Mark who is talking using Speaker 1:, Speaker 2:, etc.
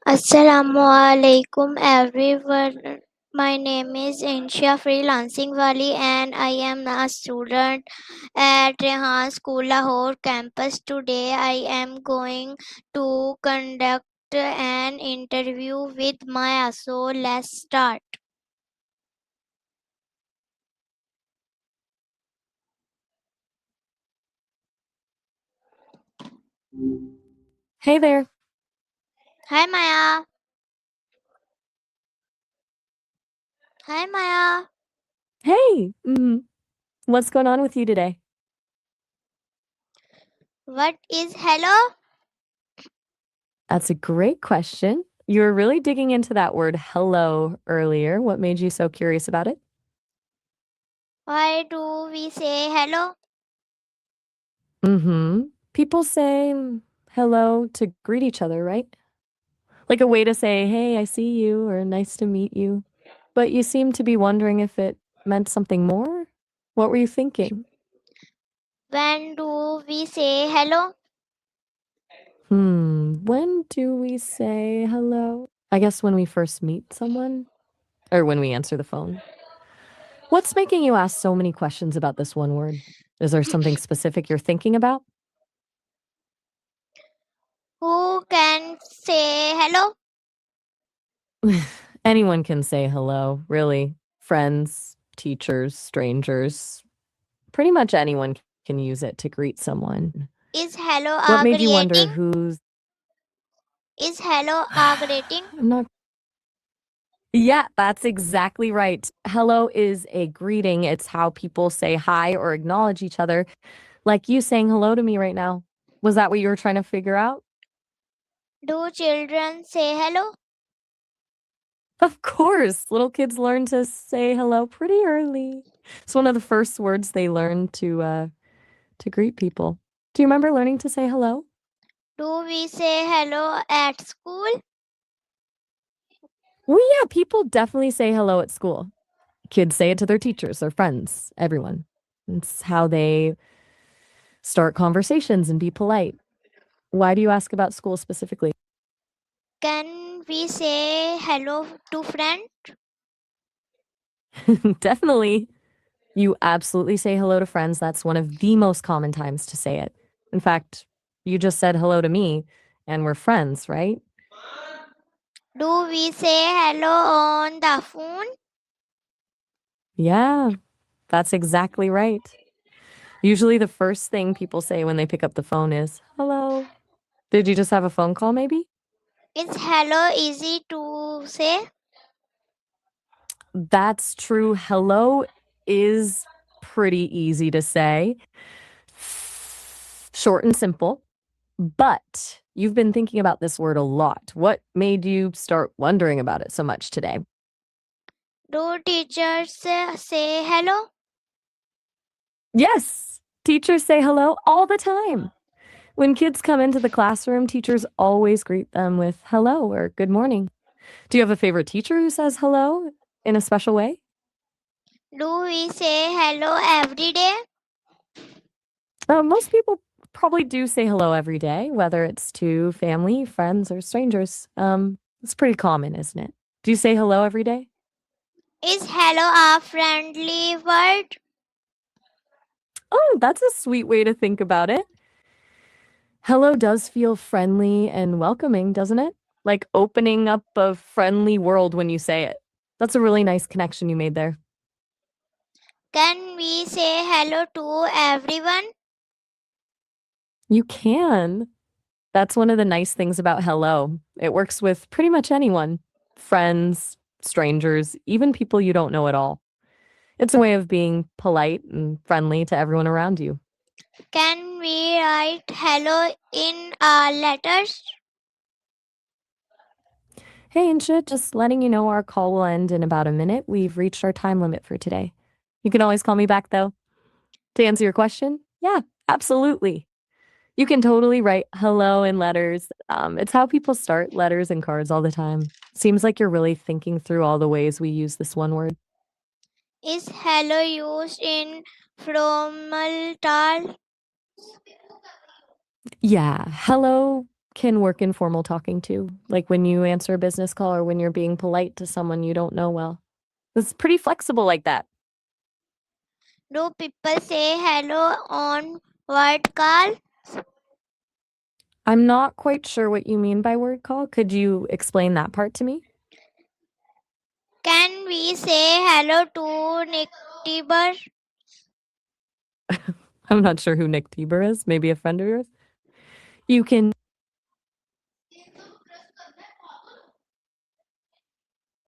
Speaker 1: Assalamu alaikum everyone. My name is Insha Freelancing Wali and I am a student at Rehan School Lahore campus. Today I am going to conduct an interview with Maya. So let's start.
Speaker 2: Hey there.
Speaker 1: Hi Maya. Hi Maya.
Speaker 2: Hey. What's going on with you today?
Speaker 1: What is hello?
Speaker 2: That's a great question. You were really digging into that word hello earlier. What made you so curious about it?
Speaker 1: Why do we say hello?
Speaker 2: People say hello to greet each other, right? Like a way to say, hey, I see you, or nice to meet you. But you seem to be wondering if it meant something more? What were you thinking?
Speaker 1: When do we say hello?
Speaker 2: When do we say hello? I guess when we first meet someone, or when we answer the phone. What's making you ask so many questions about this one word? Is there something specific you're thinking about?
Speaker 1: Who can say hello?
Speaker 2: Anyone can say hello, really. Friends, teachers, strangers. Pretty much anyone can use it to greet someone.
Speaker 1: Is hello
Speaker 2: What
Speaker 1: a
Speaker 2: made you wonder
Speaker 1: greeting?
Speaker 2: who's...
Speaker 1: Is hello a greeting?
Speaker 2: I'm not... Yeah, that's exactly right. Hello is a greeting. It's how people say hi or acknowledge each other. Like you saying hello to me right now. Was that what you were trying to figure out?
Speaker 1: Do children say hello?
Speaker 2: Of course, little kids learn to say hello pretty early. It's one of the first words they learn to greet people. Do you remember learning to say hello?
Speaker 1: Do we say hello at school?
Speaker 2: Well, yeah, people definitely say hello at school. Kids say it to their teachers, their friends, everyone. It's how they start conversations and be polite. Why do you ask about school specifically?
Speaker 1: Can we say hello to friend?
Speaker 2: Definitely. You absolutely say hello to friends. That's one of the most common times to say it. In fact, you just said hello to me, and we're friends, right?
Speaker 1: Do we say hello on the phone?
Speaker 2: Yeah, that's exactly right. Usually the first thing people say when they pick up the phone is, hello. Did you just have a phone call maybe?
Speaker 1: Is hello easy to say?
Speaker 2: That's true. Hello is pretty easy to say. Short and simple. But you've been thinking about this word a lot. What made you start wondering about it so much today?
Speaker 1: Do teachers say hello?
Speaker 2: Yes, teachers say hello all the time. When kids come into the classroom, teachers always greet them with hello or good morning. Do you have a favorite teacher who says hello in a special way?
Speaker 1: Do we say hello every day?
Speaker 2: Most people probably do say hello every day, whether it's to family, friends, or strangers. It's pretty common, isn't it? Do you say hello every day?
Speaker 1: Is hello a friendly word?
Speaker 2: Oh, that's a sweet way to think about it. Hello does feel friendly and welcoming, doesn't it? Like opening up a friendly world when you say it. That's a really nice connection you made there.
Speaker 1: Can we say hello to everyone?
Speaker 2: You can. That's one of the nice things about hello. It works with pretty much anyone. Friends, strangers, even people you don't know at all. It's a way of being polite and friendly to everyone around you.
Speaker 1: Can we write hello in letters?
Speaker 2: Hey, Insha, just letting you know our call will end in about a minute. We've reached our time limit for today. You can always call me back, though. To answer your question, yeah, absolutely. You can totally write hello in letters. It's how people start letters and cards all the time. Seems like you're really thinking through all the ways we use this one word.
Speaker 1: Is hello used in formal talk?
Speaker 2: Yeah, hello can work in formal talking too, like when you answer a business call or when you're being polite to someone you don't know well. It's pretty flexible like that.
Speaker 1: Do people say hello on word call?
Speaker 2: I'm not quite sure what you mean by word call. Could you explain that part to me?
Speaker 1: Can we say hello to Nick Tiber?
Speaker 2: I'm not sure who Nick Tiber is. Maybe a friend of yours? You can